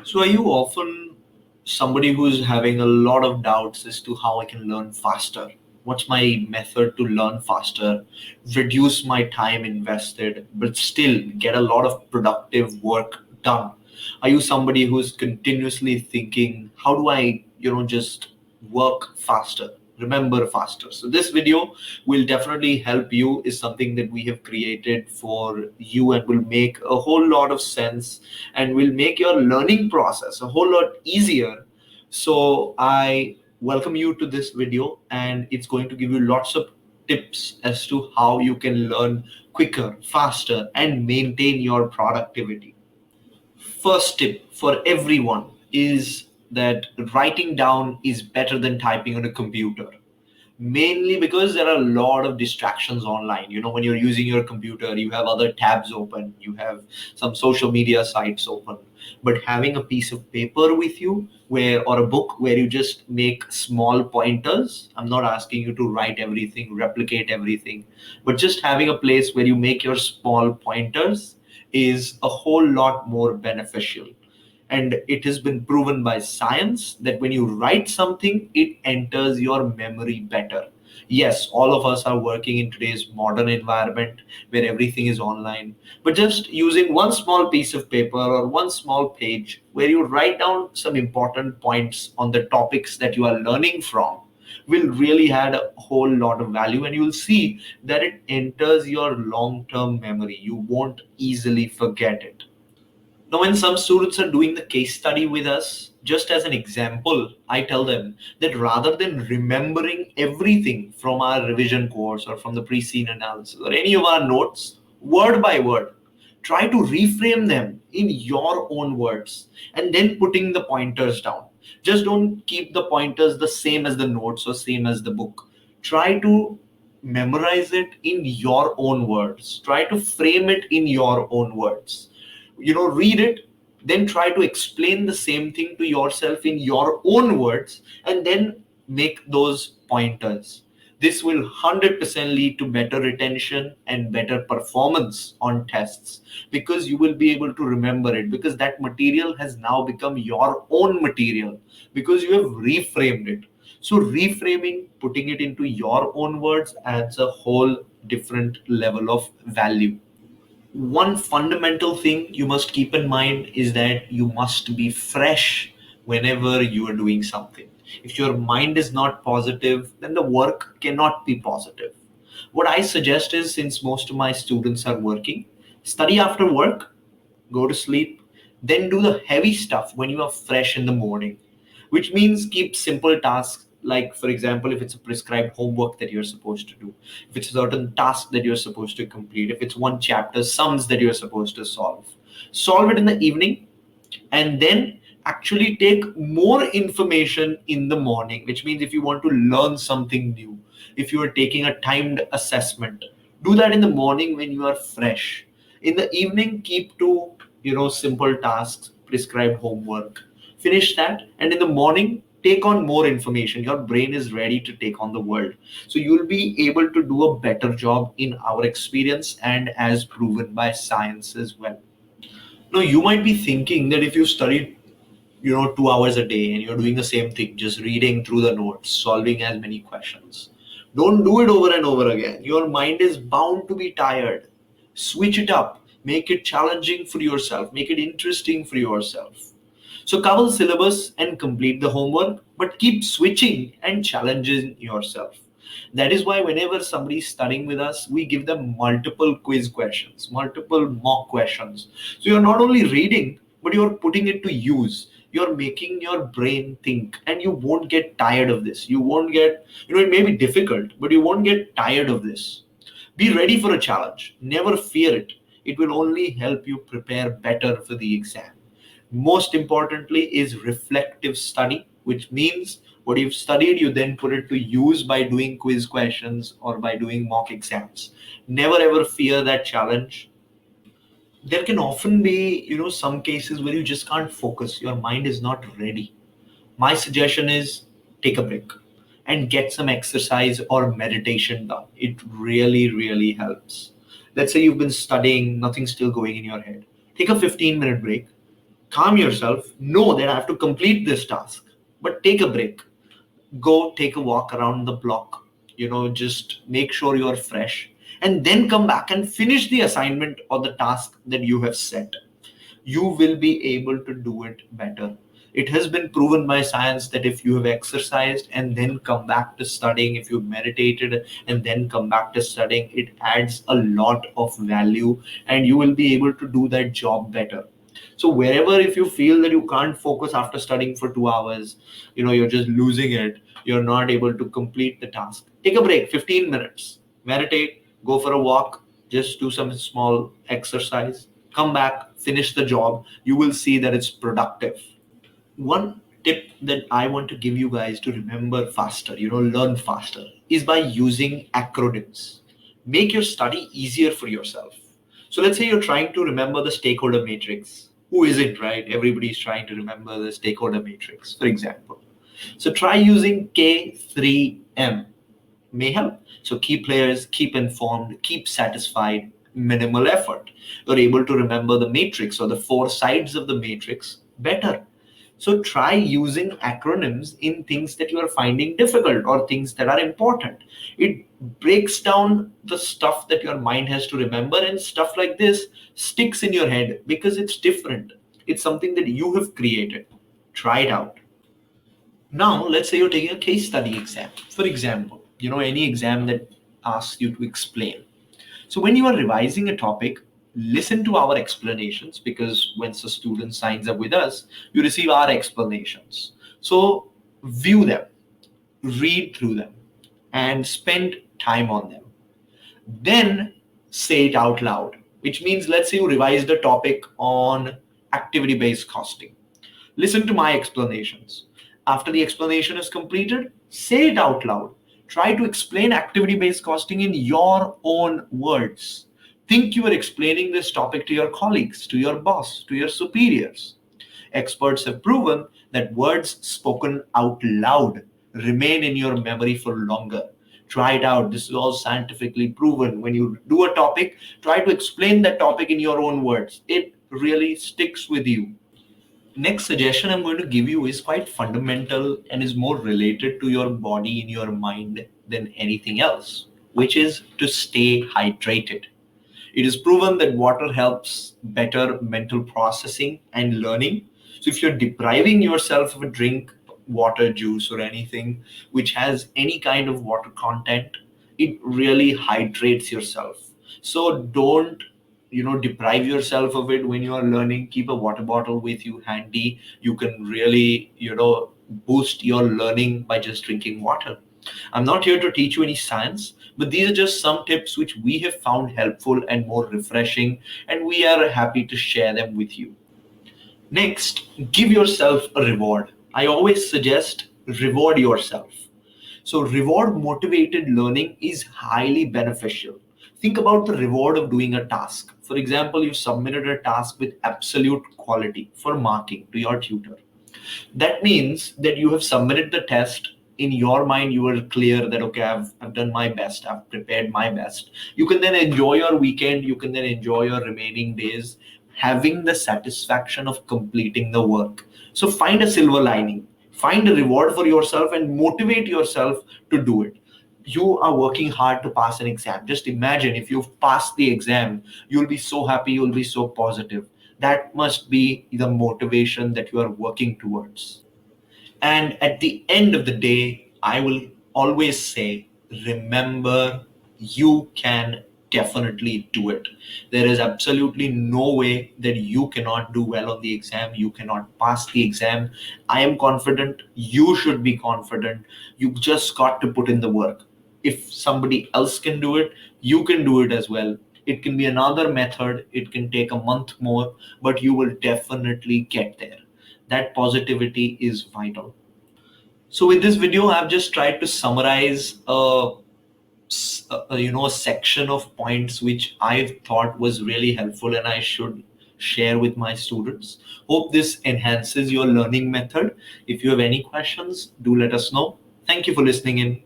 So, are you often somebody who's having a lot of doubts as to how I can learn faster? What's my method to learn faster, reduce my time invested, but still get a lot of productive work done? Are you somebody who's continuously thinking, how do I, just work faster, remember faster? So, this video will definitely help you, is something that we have created for you and will make a whole lot of sense and will make your learning process a whole lot easier. So I welcome you to this video, and it's going to give you lots of tips as to how you can learn quicker, faster, and maintain your productivity. First tip for everyone is that writing down is better than typing on a computer, mainly because there are a lot of distractions online. When you're using your computer, you have other tabs open, you have some social media sites open, but having a piece of paper with you, where or a book where you just make small pointers. I'm not asking you to write everything, replicate everything, but just having a place where you make your small pointers is a whole lot more beneficial. And it has been proven by science that when you write something, it enters your memory better. Yes, all of us are working in today's modern environment where everything is online, but just using one small piece of paper or one small page where you write down some important points on the topics that you are learning from will really add a whole lot of value, and you'll see that it enters your long term memory. You won't easily forget it. Now, when some students are doing the case study with us, just as an example, I tell them that rather than remembering everything from our revision course or from the pre-scene analysis or any of our notes, word by word, try to reframe them in your own words and then putting the pointers down. Just don't keep the pointers the same as the notes or same as the book. Try to memorize it in your own words. Try to frame it in your own words. Read it, then try to explain the same thing to yourself in your own words, and then make those pointers. This will 100% lead to better retention and better performance on tests, because you will be able to remember it, because that material has now become your own material, because you have reframed it. So reframing, putting it into your own words, adds a whole different level of value. One fundamental thing you must keep in mind is that you must be fresh whenever you are doing something. If your mind is not positive, then the work cannot be positive. What I suggest is, since most of my students are working, study after work, go to sleep, then do the heavy stuff when you are fresh in the morning, which means keep simple tasks. Like, for example, if it's a prescribed homework that you're supposed to do, if it's a certain task that you're supposed to complete, if it's one chapter sums that you're supposed to solve it in the evening, and then actually take more information in the morning. Which means if you want to learn something new, if you are taking a timed assessment, do that in the morning when you are fresh. In the evening, keep to simple tasks, prescribed homework, finish that, and in the morning take on more information. Your brain is ready to take on the world, so you'll be able to do a better job in our experience and as proven by science as well. Now, you might be thinking that if you studied 2 hours a day and you're doing the same thing, just reading through the notes, solving as many questions, don't do it over and over again. Your mind is bound to be tired. Switch it up, make it challenging for yourself, make it interesting for yourself. So cover the syllabus and complete the homework, but keep switching and challenging yourself. That is why whenever somebody is studying with us, we give them multiple quiz questions, multiple mock questions. So you're not only reading, but you're putting it to use. You're making your brain think, and you won't get tired of this. You won't get, it may be difficult, but you won't get tired of this. Be ready for a challenge. Never fear it. It will only help you prepare better for the exam. Most importantly is reflective study, which means what you've studied, you then put it to use by doing quiz questions or by doing mock exams. Never ever fear that challenge. There can often be, some cases where you just can't focus. Your mind is not ready. My suggestion is take a break and get some exercise or meditation done. It really, really helps. Let's say you've been studying, nothing's still going in your head. Take a 15-minute break, Calm yourself, know that I have to complete this task, but take a break. Go take a walk around the block, just make sure you're fresh, and then come back and finish the assignment or the task that you have set. You will be able to do it better. It has been proven by science that if you have exercised and then come back to studying, if you've meditated and then come back to studying, it adds a lot of value and you will be able to do that job better. So wherever, if you feel that you can't focus after studying for 2 hours, you're just losing it, you're not able to complete the task, take a break, 15 minutes, meditate, go for a walk, just do some small exercise, come back, finish the job. You will see that it's productive. One tip that I want to give you guys to remember faster, learn faster, is by using acronyms. Make your study easier for yourself. So let's say you're trying to remember the stakeholder matrix. Who isn't, right? Everybody's trying to remember the stakeholder matrix, for example. So try using K3M. May help. So key players, keep informed, keep satisfied, minimal effort. You're able to remember the matrix or the four sides of the matrix better. So try using acronyms in things that you are finding difficult or things that are important. It breaks down the stuff that your mind has to remember, and stuff like this sticks in your head because it's different. It's something that you have created. Try it out. Now, let's say you're taking a case study exam. For example, any exam that asks you to explain. So when you are revising a topic, listen to our explanations, because once a student signs up with us, you receive our explanations. So view them, read through them, and spend time on them. Then say it out loud, which means, let's say you revised a topic on activity-based costing. Listen to my explanations. After the explanation is completed, say it out loud. Try to explain activity-based costing in your own words. Think you are explaining this topic to your colleagues, to your boss, to your superiors. Experts have proven that words spoken out loud remain in your memory for longer. Try it out. This is all scientifically proven. When you do a topic, try to explain that topic in your own words. It really sticks with you. Next suggestion I'm going to give you is quite fundamental and is more related to your body and your mind than anything else, which is to stay hydrated. It is proven that water helps better mental processing and learning. So if you're depriving yourself of a drink, water, juice, or anything which has any kind of water content, it really hydrates yourself. So don't deprive yourself of it. When you are learning, keep a water bottle with you handy. You can really boost your learning by just drinking water. I'm not here to teach you any science, but these are just some tips which we have found helpful and more refreshing, and we are happy to share them with you. Next, give yourself a reward. I always suggest reward yourself. So reward motivated learning is highly beneficial. Think about the reward of doing a task. For example, you submitted a task with absolute quality for marking to your tutor. That means that you have submitted the test. In your mind, you are clear that, okay, I've done my best, I've prepared my best. You can then enjoy your weekend, you can then enjoy your remaining days, having the satisfaction of completing the work. So find a silver lining, find a reward for yourself, and motivate yourself to do it. You are working hard to pass an exam. Just imagine if you've passed the exam, you'll be so happy, you'll be so positive. That must be the motivation that you are working towards. And at the end of the day, I will always say, remember, you can definitely do it. There is absolutely no way that you cannot do well on the exam. You cannot pass the exam. I am confident. You should be confident. You just got to put in the work. If somebody else can do it, you can do it as well. It can be another method. It can take a month more, but you will definitely get there. That positivity is vital. So with this video, I've just tried to summarize a section of points which I thought was really helpful and I should share with my students. Hope this enhances your learning method. If you have any questions, do let us know. Thank you for listening in.